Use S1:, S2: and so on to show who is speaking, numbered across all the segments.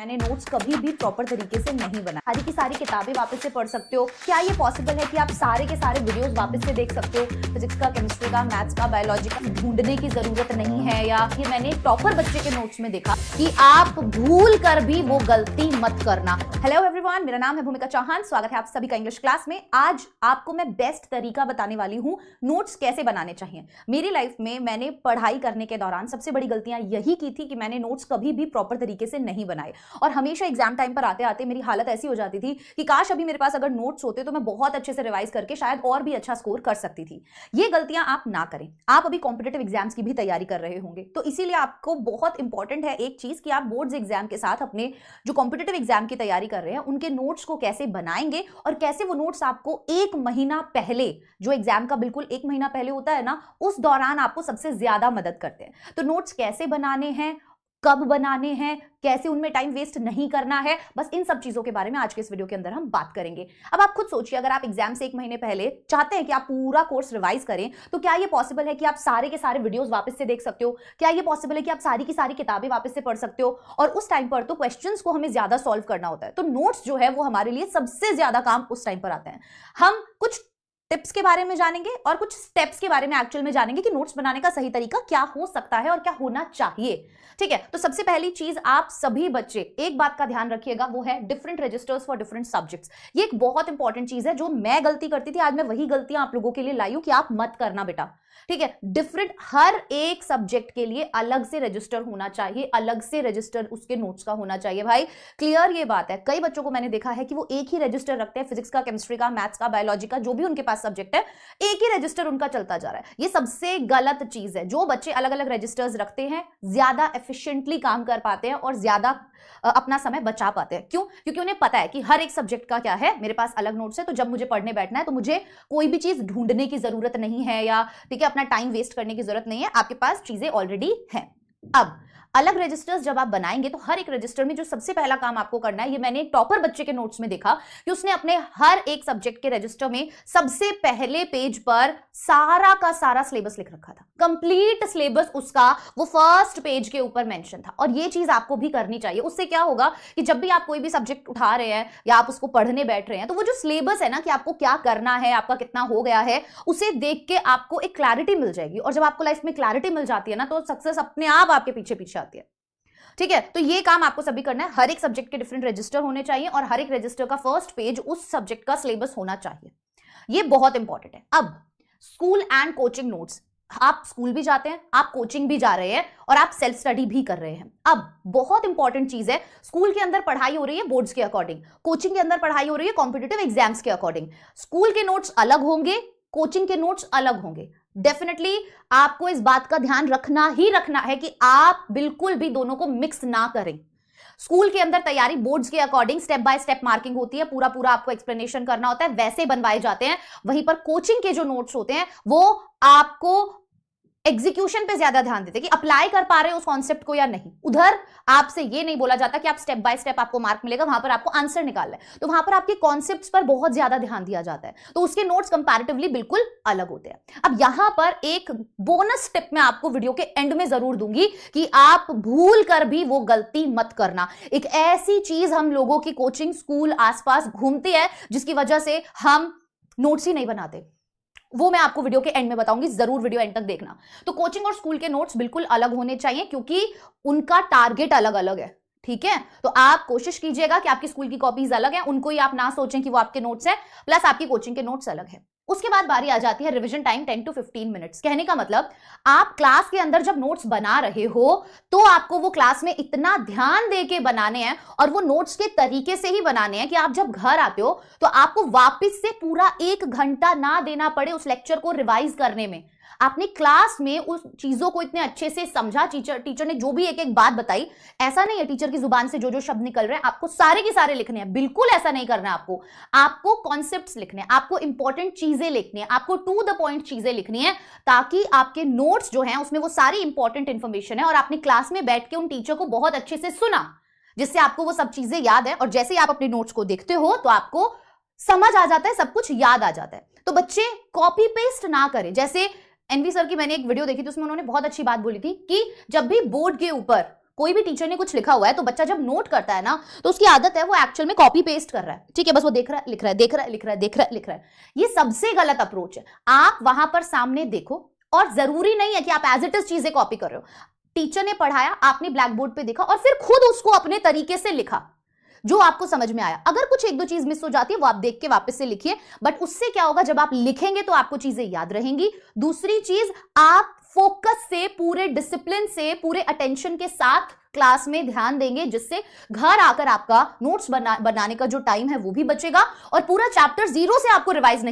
S1: मैंने नोट्स कभी भी प्रॉपर तरीके से नहीं बनाए। सारी की सारी किताबें वापस से पढ़ सकते हो। क्या ये पॉसिबल है कि आप सारे के सारे वीडियोस वापस से देख सकते हो? फिजिक्स का, केमिस्ट्री का, मैथ्स का, बायोलॉजी का ढूंढने की जरूरत नहीं है। या ये मैंने टॉपर बच्चे के नोट्स में देखा कि आप भूल कर भी वो गलती मत करना। हेलो एवरीवन, मेरा नाम है भूमिका चौहान। स्वागत है आप सभी का इंग्लिश क्लास में। आज आपको मैं बेस्ट तरीका बताने वाली हूँ नोट्स कैसे बनाने चाहिए। मेरी लाइफ में मैंने पढ़ाई करने के दौरान सबसे बड़ी गलतियां यही की थी कि मैंने नोट्स कभी भी प्रॉपर तरीके से नहीं बनाए और हमेशा एग्जाम टाइम पर आते आते मेरी हालत ऐसी हो जाती थी कि काश अभी मेरे पास अगर नोट्स होते तो मैं बहुत अच्छे से रिवाइज करके शायद और भी अच्छा स्कोर कर सकती थी। ये गलतियां आप ना करें। आप अभी कॉम्पिटिटिव एग्जाम्स की भी तैयारी कर रहे होंगे, तो इसीलिए आपको बहुत इंपॉर्टेंट है एक चीज कि आप बोर्ड्स एग्जाम के साथ अपने जो कॉम्पिटिटिव एग्जाम की तैयारी कर रहे हैं उनके नोट्स को कैसे बनाएंगे और कैसे वो नोट्स आपको एक महीना पहले, जो एग्जाम का बिल्कुल एक महीना पहले होता है ना, उस दौरान आपको सबसे ज्यादा मदद करते हैं। तो नोट्स कैसे बनाने हैं, कब बनाने हैं, कैसे उनमें टाइम वेस्ट नहीं करना है, बस इन सब चीजों के बारे में आज के इस वीडियो के अंदर हम बात करेंगे। अब आप खुद सोचिए, अगर आप एग्जाम से एक महीने पहले चाहते हैं कि आप पूरा कोर्स रिवाइज करें, तो क्या ये पॉसिबल है कि आप सारे के सारे वीडियोस वापस से देख सकते हो? क्या ये पॉसिबल है कि आप सारी की सारी किताबें वापस से पढ़ सकते हो? और उस टाइम पर तो क्वेश्चंस को हमें ज्यादा सॉल्व करना होता है, तो नोट्स जो है वो हमारे लिए सबसे ज्यादा काम उस टाइम पर आते हैं। हम कुछ टिप्स के बारे में जानेंगे और कुछ स्टेप्स के बारे में एक्चुअल में जानेंगे कि नोट्स बनाने का सही तरीका क्या हो सकता है और क्या होना चाहिए। ठीक है, तो सबसे पहली चीज, आप सभी बच्चे एक बात का ध्यान रखिएगा, वो है different registers for different subjects. ये एक बहुत इंपॉर्टेंट चीज है। जो मैं गलती करती थी, आज मैं वही गलतियां आप लोगों के लिए लाई हूं कि आप मत करना बेटा। ठीक है, डिफरेंट, हर एक सब्जेक्ट के लिए अलग से रजिस्टर होना चाहिए, अलग से रजिस्टर उसके नोट्स का होना चाहिए। भाई क्लियर ये बात है। कई बच्चों को मैंने देखा है कि वो एक ही रजिस्टर रखते हैं, फिजिक्स का, केमिस्ट्री का, मैथ्स का, बायोलॉजी का, जो भी उनके पास सब्जेक्ट है, एक ही रजिस्टर उनका चलता जा रहा है। ये सबसे गलत चीज है। जो बच्चे अलग अलग रजिस्टर्स रखते हैं ज्यादा एफिशिएंटली काम कर पाते हैं और ज्यादा अपना समय बचा पाते हैं। क्यों? क्योंकि उन्हें पता है कि हर एक सब्जेक्ट का क्या है, मेरे पास अलग नोट्स है, तो जब मुझे पढ़ने बैठना है तो मुझे कोई भी चीज ढूंढने की जरूरत नहीं है, या ठीक है अपना टाइम वेस्ट करने की जरूरत नहीं है, आपके पास चीजें ऑलरेडी हैं। अब अलग रजिस्टर्स जब आप बनाएंगे तो हर एक रजिस्टर में जो सबसे पहला काम आपको करना है, ये मैंने एक टॉपर बच्चे के नोट्स में देखा कि उसने अपने हर एक सब्जेक्ट के रजिस्टर में सबसे पहले पेज पर सारा का सारा सिलेबस लिख रखा था। कंप्लीट सिलेबस उसका वो फर्स्ट पेज के ऊपर मेंशन था। और ये चीज आपको भी करनी चाहिए। उससे क्या होगा कि जब भी आप कोई भी सब्जेक्ट उठा रहे हैं या आप उसको पढ़ने बैठ रहे हैं, तो वो जो सिलेबस है ना कि आपको क्या करना है, आपका कितना हो गया है, उसे देख के आपको एक क्लैरिटी मिल जाएगी। और जब आपको लाइफ में क्लैरिटी मिल जाती है ना, तो सक्सेस अपने आप आपके पीछे पीछे आती है। ठीक है, तो ये काम आपको सभी करना है। हर एक सब्जेक्ट के डिफरेंट रजिस्टर होने चाहिए और हर एक रजिस्टर का फर्स्ट पेज उस सब्जेक्ट का सिलेबस होना चाहिए। ये बहुत इंपॉर्टेंट है। अब स्कूल एंड कोचिंग नोट्स, आप स्कूल भी जाते हैं, आप कोचिंग भी जा रहे हैं और आप सेल्फ स्टडी भी कर रहे हैं। अब बहुत इंपॉर्टेंट चीज है, स्कूल के अंदर पढ़ाई हो रही है बोर्ड्स के अकॉर्डिंग, कोचिंग के अंदर पढ़ाई हो रही है कॉम्पिटिटिव एग्जाम्स के अकॉर्डिंग। स्कूल के नोट्स अलग होंगे, कोचिंग के नोट्स अलग होंगे। डेफिनेटली आपको इस बात का ध्यान रखना ही रखना है कि आप बिल्कुल भी दोनों को मिक्स ना करें। स्कूल के अंदर तैयारी बोर्ड्स के according step by step marking होती है, पूरा पूरा आपको एक्सप्लेनेशन करना होता है, वैसे बनवाए जाते हैं। वहीं पर कोचिंग के जो नोट्स होते हैं वो आपको एग्जीक्यूशन पे ज्यादा ध्यान देते हैं कि अप्लाई कर पा रहे हो उस कॉन्सेप्ट को या नहीं। उधर आपसे ये नहीं बोला जाता कि आप स्टेप बाय स्टेप आपको मार्क मिलेगा, वहां पर आपको आंसर निकालना है, तो वहां पर आपके कॉन्सेप्ट्स पर बहुत ज्यादा ध्यान दिया जाता है, तो उसके नोट्स कंपैरेटिवली बिल्कुल अलग होते हैं। अब यहां पर एक बोनस टिप मैं आपको वीडियो के एंड में जरूर दूंगी कि आप भूल कर भी वो गलती मत करना। एक ऐसी चीज हम लोगों की कोचिंग स्कूल आसपास घूमती है जिसकी वजह से हम नोट्स ही नहीं बनाते, वो मैं आपको वीडियो के एंड में बताऊंगी, जरूर वीडियो एंड तक देखना। तो कोचिंग और स्कूल के नोट्स बिल्कुल अलग होने चाहिए क्योंकि उनका टारगेट अलग अलग है। ठीक है, तो आप कोशिश कीजिएगा कि आपकी स्कूल की कॉपीज अलग हैं, उनको ही आप ना सोचें कि वो आपके नोट्स हैं, प्लस आपकी कोचिंग के नोट्स अलग हैं। उसके बाद बारी आ जाती है रिवीजन टाइम 10 to 15 मिनट्स। कहने का मतलब, आप क्लास के अंदर जब नोट्स बना रहे हो तो आपको वो क्लास में इतना ध्यान दे के बनाने हैं और वो नोट्स के तरीके से ही बनाने हैं कि आप जब घर आते हो तो आपको वापस से पूरा 1 घंटा ना देना पड़े उस लेक्चर को रिवाइज करने में। आपने क्लास में उस चीजों को इतने अच्छे से समझा, टीचर ने जो भी एक एक बात बताई, ऐसा नहीं है टीचर की जुबान से जो जो शब्द निकल रहे हैं आपको सारे के सारे लिखने हैं, बिल्कुल ऐसा नहीं करना है। आपको कॉन्सेप्ट्स लिखने हैं, आपको इंपॉर्टेंट चीजें लिखनी है, आपको टू द पॉइंट चीजें लिखनी है, ताकि आपके नोट्स जो हैं उसमें वो सारी इंपॉर्टेंट इंफॉर्मेशन है और आपने क्लास में बैठ के उन टीचर को बहुत अच्छे से सुना, जिससे आपको वो सब चीजें याद है और जैसे ही आप अपने नोट्स को देखते हो तो आपको समझ आ जाता है, सब कुछ याद आ जाता है। तो बच्चे कॉपी पेस्ट ना करें। जैसे एनवी सर की मैंने एक वीडियो देखी थी, उसमें उन्होंने बहुत अच्छी बात बोली थी कि जब भी बोर्ड के ऊपर कोई भी टीचर ने कुछ लिखा हुआ है तो बच्चा जब नोट करता है ना तो उसकी आदत है वो एक्चुअल में कॉपी पेस्ट कर रहा है, ठीक है, बस वो देख रहा है, लिख रहा है, देख रहा है, लिख रहा है, देख रहा है, लिख रहा है। ये सबसे गलत अप्रोच है। आप वहां पर सामने देखो, और जरूरी नहीं है कि आप एज इट इज चीजें कॉपी कर रहे हो। टीचर ने पढ़ाया, आपने ब्लैक बोर्ड पे देखा और फिर खुद उसको अपने तरीके से लिखा जो आपको समझ में आया। अगर कुछ एक दो चीज मिस हो जाती है वो आप देख के वापस से लिखिए, बट उससे क्या होगा, जब आप लिखेंगे तो आपको चीजें याद रहेंगी। दूसरी चीज, आप फोकस से, पूरे डिसिप्लिन से, पूरे अटेंशन के साथ क्लास में ध्यान देंगे, जिससे घर आकर आपका नोट्स बनाने का जो टाइम है वो भी बचेगा और पूरा चैप्टर जीरो से आपको रिवाइज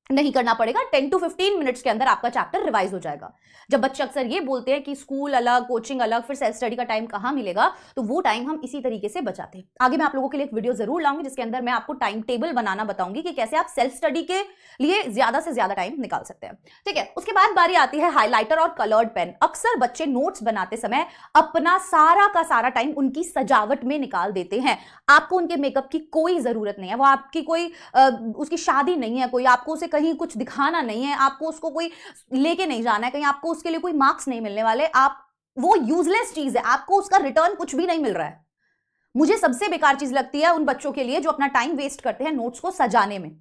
S1: नहीं करना पड़ेगा। 10 to 15 मिनट्स के अंदर आपका चैप्टर रिवाइज हो जाएगा। जब बच्चे अक्सर ये बोलते हैं कि स्कूल अलग, कोचिंग अलग, फिर सेल्फ स्टडी का टाइम कहां मिलेगा, तो वो टाइम हम इसी तरीके से बचाते हैं। आगे मैं आप लोगों के लिए एक वीडियो जरूर लाऊंगी जिसके अंदर मैं आपको टाइम टेबल बनाना बताऊंगी कि कैसे आप सेल्फ स्टडी के लिए ज्यादा से ज्यादा टाइम निकाल सकते हैं, ठीक है। उसके बाद बारी आती है हाइलाइटर और कलर्ड पेन। अक्सर बच्चे नोट्स बनाते समय अपना सारा का सारा टाइम उनकी सजावट में निकाल देते हैं। आपको उनके मेकअप की कोई जरूरत नहीं है, वो आपकी कोई उसकी शादी नहीं है, कोई आपको उसे कहीं कुछ दिखाना नहीं है, आपको उसको कोई लेके नहीं जाना है कहीं, आपको उसके लिए कोई मार्क्स नहीं मिलने वाले, आप वो यूजलेस चीज है, आपको उसका रिटर्न कुछ भी नहीं मिल रहा है। मुझे सबसे बेकार चीज लगती है उन बच्चों के लिए जो अपना टाइम वेस्ट करते हैं नोट्स को सजाने में।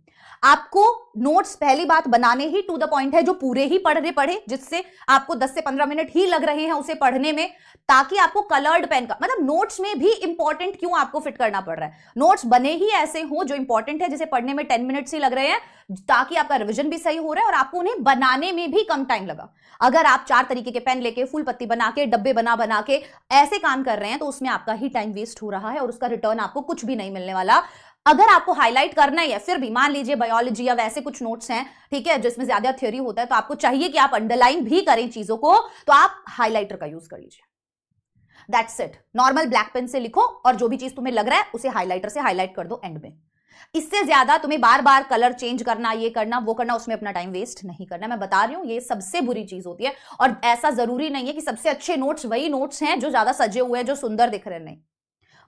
S1: आपको नोट्स पहली बात बनाने ही टू द पॉइंट है, जो पूरे ही पढ़े, जिससे आपको 10 से 15 मिनट ही लग रहे हैं उसे पढ़ने में, ताकि आपको कलर्ड पेन का मतलब नोट्स में भी इंपॉर्टेंट क्यों आपको फिट करना पड़ रहा है। नोट्स बने ही ऐसे हो जो इंपॉर्टेंट है, जिसे पढ़ने में 10 मिनट्स ही लग रहे हैं, ताकि आपका रिविजन भी सही हो रहा है और आपको उन्हें बनाने में भी कम टाइम लगा। अगर आप 4 तरीके के पेन लेके, फुल पत्ती बना के, डब्बे बना के ऐसे काम कर रहे हैं तो उसमें आपका ही टाइम वेस्ट हो रहा है और उसका रिटर्न आपको कुछ भी नहीं मिलने वाला। अगर आपको हाईलाइट करना ही है, फिर भी मान लीजिए बायोलॉजी या वैसे कुछ नोट्स हैं, ठीक है, जिसमें ज्यादा थ्योरी होता है, तो आपको चाहिए कि आप अंडरलाइन भी करें चीजों को, तो आप हाईलाइटर का यूज कर लीजिए। That's it. Normal black pen से लिखो और जो भी चीज तुम्हें लग रहा है उसे हाईलाइटर से हाईलाइट कर दो एंड में। इससे ज्यादा तुम्हें बार बार कलर चेंज करना, ये करना, वो करना, उसमें अपना टाइम वेस्ट नहीं करना। मैं बता रही हूं ये सबसे बुरी चीज होती है। और ऐसा जरूरी नहीं है कि सबसे अच्छे नोट्स वही नोट्स हैं जो ज्यादा सजे हुए हैं, जो सुंदर दिख रहे हैं, नहीं,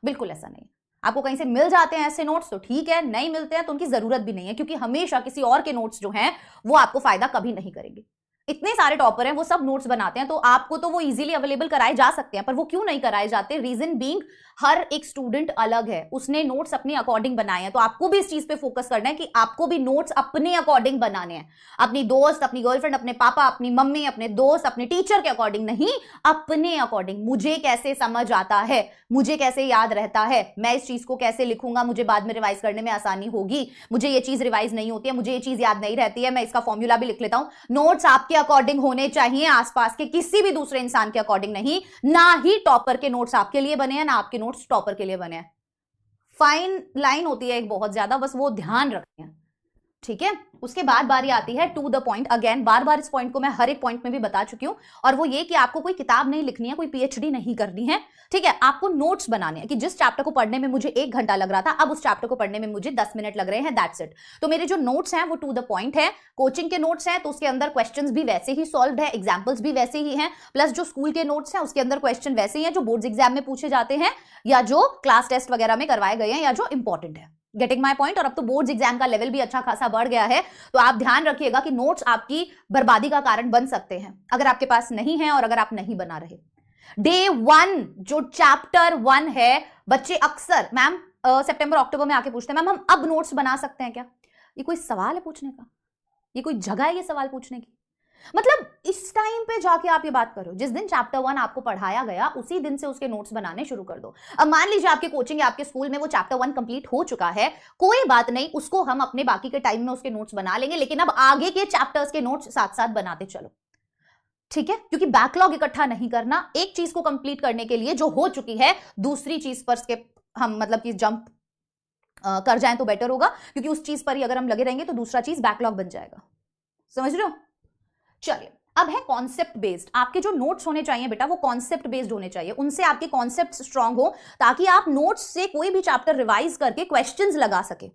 S1: बिल्कुल ऐसा नहीं। आपको कहीं से मिल जाते हैं ऐसे नोट्स तो ठीक है, नहीं मिलते हैं तो उनकी जरूरत भी नहीं है, क्योंकि हमेशा किसी और के नोट्स जो हैं वो आपको फायदा कभी नहीं करेंगे। इतने सारे टॉपर हैं, वो सब नोट्स बनाते हैं, तो आपको तो वो इजीली अवेलेबल कराए जा सकते हैं, पर वो क्यों नहीं कराए जाते? रीजन बीइंग हर एक स्टूडेंट अलग है, उसने नोट्स अपने अकॉर्डिंग बनाए हैं। तो आपको भी इस चीज पे फोकस करना है कि आपको भी नोट्स अपने अकॉर्डिंग बनाने हैं, अपनी दोस्त, अपनी गर्लफ्रेंड, अपने पापा, अपनी मम्मी, अपने दोस्त, अपने टीचर के अकॉर्डिंग नहीं, अपने अकॉर्डिंग। मुझे कैसे समझ आता है, मुझे कैसे याद रहता है, मैं इस चीज को कैसे लिखूंगा, मुझे बाद में रिवाइज करने में आसानी होगी, मुझे ये चीज रिवाइज नहीं होती है, मुझे ये चीज याद नहीं रहती है, मैं इसका फॉर्मूला भी लिख लेता हूं। नोट्स आपके अकॉर्डिंग होने चाहिए, आसपास के किसी भी दूसरे इंसान के अकॉर्डिंग नहीं। ना ही टॉपर के नोट्स आपके लिए बने हैं, ना आपके नोट्स टॉपर के लिए बने हैं। फाइन लाइन होती है एक बहुत ज्यादा, बस वो ध्यान रखें, ठीक है। उसके बाद बारी आती है टू द पॉइंट। अगेन बार बार इस पॉइंट को मैं हर एक पॉइंट में भी बता चुकी हूं, और वो ये कि आपको कोई किताब नहीं लिखनी है, कोई पीएचडी नहीं करनी है, ठीक है। आपको नोट्स बनाने हैं कि जिस चैप्टर को पढ़ने में मुझे 1 घंटा लग रहा था, अब उस चैप्टर को पढ़ने में मुझे 10 मिनट लग रहे हैं, दैट्स इट। तो मेरे जो नोट्स हैं वो टू द पॉइंट है। कोचिंग के नोट्स हैं तो उसके अंदर क्वेश्चंस भी वैसे ही सॉल्व है, एग्जाम्पल्स भी वैसे ही हैं, प्लस जो स्कूल के नोट्स हैं उसके अंदर क्वेश्चन वैसे ही हैं जो बोर्ड्स एग्जाम में पूछे जाते हैं, या जो क्लास टेस्ट वगैरह में करवाए गए हैं, या जो इंपॉर्टेंट है। Getting my point. और अब तो बोर्ड्स एग्जाम का लेवल भी अच्छा खासा बढ़ गया है, तो आप ध्यान रखिएगा कि नोट्स आपकी बर्बादी का कारण बन सकते हैं अगर आपके पास नहीं है और अगर आप नहीं बना रहे। डे 1 जो चैप्टर 1 है, बच्चे अक्सर मैम सितंबर अक्टूबर में आके पूछते हैं, मैम हम अब नोट्स बना सकते हैं क्या? ये कोई सवाल है पूछने का? ये कोई जगह है ये सवाल पूछने की? मतलब इस टाइम पे जाके आप ये बात करो, जिस दिन चैप्टर 1 आपको पढ़ाया गया उसी दिन से उसके नोट्स बनाने शुरू कर दो। अब मान लीजिए आपके कोचिंग या आपके स्कूल में वो चैप्टर 1 कंप्लीट हो चुका है, कोई बात नहीं, उसको हम अपने बाकी के टाइम में उसके नोट्स बना लेंगे, लेकिन अब आगे के चैप्टर्स के नोट्स साथ साथ बनाते चलो, ठीक है। क्योंकि बैकलॉग इकट्ठा नहीं करना, एक चीज को कंप्लीट करने के लिए जो हो चुकी है दूसरी चीज पर स्किप हम मतलब कि जंप कर जाएं तो बेटर होगा, क्योंकि उस चीज पर ही अगर हम लगे रहेंगे तो दूसरा चीज बैकलॉग बन जाएगा। समझ रहे हो? चलिए, अब है कॉन्सेप्ट बेस्ड। आपके जो नोट्स होने चाहिए बेटा वो कॉन्सेप्ट बेस्ड होने चाहिए, उनसे आपके कॉन्सेप्ट स्ट्रांग हो, ताकि आप नोट्स से कोई भी चैप्टर रिवाइज करके क्वेश्चंस लगा सके,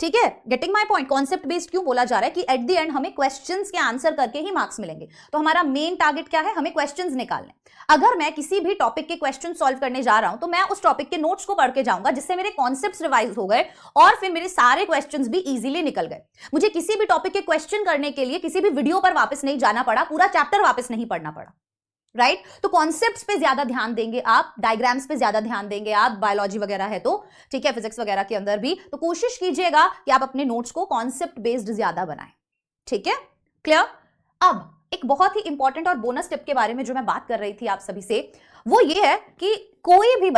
S1: ठीक है। Getting my point. Concept based क्यों बोला जा रहा है कि एट द एंड हमें क्वेश्चंस के आंसर करके ही मार्क्स मिलेंगे। तो हमारा मेन टारगेट क्या है? हमें क्वेश्चंस निकालने। अगर मैं किसी भी टॉपिक के क्वेश्चन सॉल्व करने जा रहा हूं तो मैं उस टॉपिक के नोट्स को पढ़ के जाऊंगा, जिससे मेरे कॉन्सेप्ट्स रिवाइज हो गए और फिर मेरे सारे क्वेश्चंस भी इजीली निकल गए। मुझे किसी भी टॉपिक के क्वेश्चन करने के लिए किसी भी वीडियो पर वापस नहीं जाना पड़ा, पूरा चैप्टर वापस नहीं पढ़ना पड़ा, राइट तो कॉन्सेप्ट्स पे ज्यादा ध्यान देंगे आप, डायग्राम्स पे ज्यादा ध्यान देंगे आप, बायोलॉजी वगैरह है तो ठीक है, फिजिक्स वगैरह के अंदर भी, तो कोशिश कीजिएगा कि आप अपने नोट्स को कॉन्सेप्ट बेस्ड ज्यादा बनाएं, ठीक है, क्लियर। अब एक बहुत ही इंपॉर्टेंट और बोनस टिप के बारे में जो मैं बात कर रही थी आप सभी से, वो ये है कि कोई भी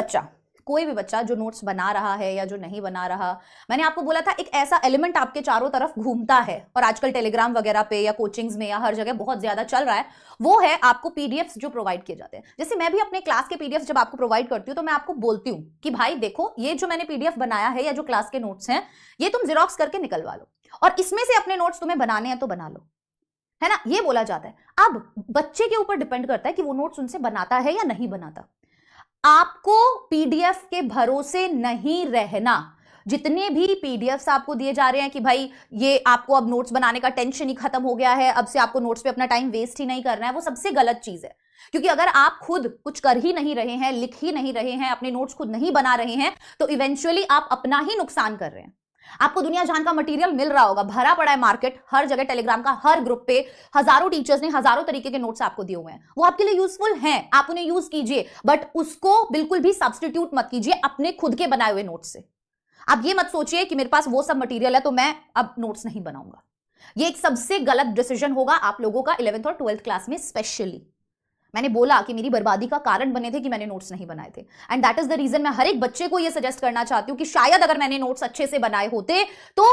S1: बच्चा जो नोट्स बना रहा है या जो नहीं बना रहा, मैंने आपको बोला था एक ऐसा एलिमेंट आपके चारों तरफ घूमता है और आजकल टेलीग्राम वगैरह पे या कोचिंग्स में या हर जगह बहुत ज्यादा चल रहा है, वो है आपको पीडीएफ्स जो प्रोवाइड किए जाते हैं। जैसे मैं भी अपने क्लास के पीडीएफ जब आपको प्रोवाइड करती हूँ तो मैं आपको बोलती हूँ कि भाई देखो ये जो मैंने पीडीएफ बनाया है या जो क्लास के नोट्स हैं ये तुम जेरोक्स करके निकलवा लो और इसमें से अपने नोट्स तुम्हें बनाने हैं तो बना लो, है ना, ये बोला जाता है। अब बच्चे के ऊपर डिपेंड करता है कि वो नोट्स उनसे बनाता है या नहीं बनाता। आपको पीडीएफ के भरोसे नहीं रहना। जितने भी पीडीएफ्स आपको दिए जा रहे हैं कि भाई ये आपको अब नोट्स बनाने का टेंशन ही खत्म हो गया है, अब से आपको नोट्स पे अपना टाइम वेस्ट ही नहीं करना है, वो सबसे गलत चीज है। क्योंकि अगर आप खुद कुछ कर ही नहीं रहे हैं, लिख ही नहीं रहे हैं, अपने नोट्स खुद नहीं बना रहे हैं, तो इवेंचुअली आप अपना ही नुकसान कर रहे हैं। आपको दुनिया जहान का मटेरियल मिल रहा होगा, भरा पड़ा है मार्केट, हर जगह टेलीग्राम का हर ग्रुप पे हजारों टीचर्स ने हजारों तरीके के नोट्स आपको दिए हुए हैं, वो आपके लिए यूजफुल हैं, आप उन्हें यूज कीजिए, बट उसको बिल्कुल भी सब्स्टिट्यूट मत कीजिए अपने खुद के बनाए हुए नोट्स से। आप ये मत सोचिए कि मेरे पास वो सब मटेरियल है तो मैं अब नोट्स नहीं बनाऊंगा। ये एक सबसे गलत डिसीजन होगा आप लोगों का 11th और 12th क्लास में स्पेशली। मैंने बोला कि मेरी बर्बादी का कारण बने थे कि मैंने नोट्स नहीं बनाए थे, and that is the reason मैं हर एक बच्चे को ये सजेस्ट करना चाहती हूं कि शायद अगर मैंने नोट्स अच्छे से बनाए होते तो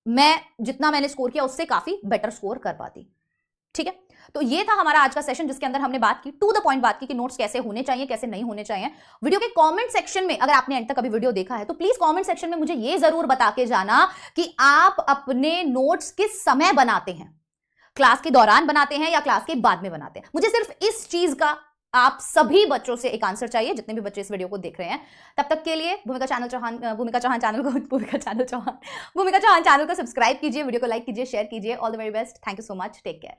S1: मैं जितना मैंने स्कोर किया उससे काफी बेटर स्कोर कर पाती, ठीक है। तो ये था हमारा आज का सेशन जिसके अंदर हमने बात की, टू द पॉइंट बात की कि नोट्स कैसे होने चाहिए, कैसे नहीं होने चाहिए। वीडियो के कमेंट सेक्शन में अगर आपने एंड तक अभी वीडियो देखा है तो प्लीज कमेंट सेक्शन में मुझे ये जरूर बता के जाना कि आप अपने नोट्स किस समय बनाते हैं, क्लास के दौरान बनाते हैं या क्लास के बाद में बनाते हैं। मुझे सिर्फ इस चीज का आप सभी बच्चों से एक आंसर चाहिए, जितने भी बच्चे इस वीडियो को देख रहे हैं। तब तक के लिए भूमिका चौहान चैनल को सब्सक्राइब कीजिए, वीडियो को लाइक कीजिए, शेयर कीजिए। All the very best, thank you so much, take care.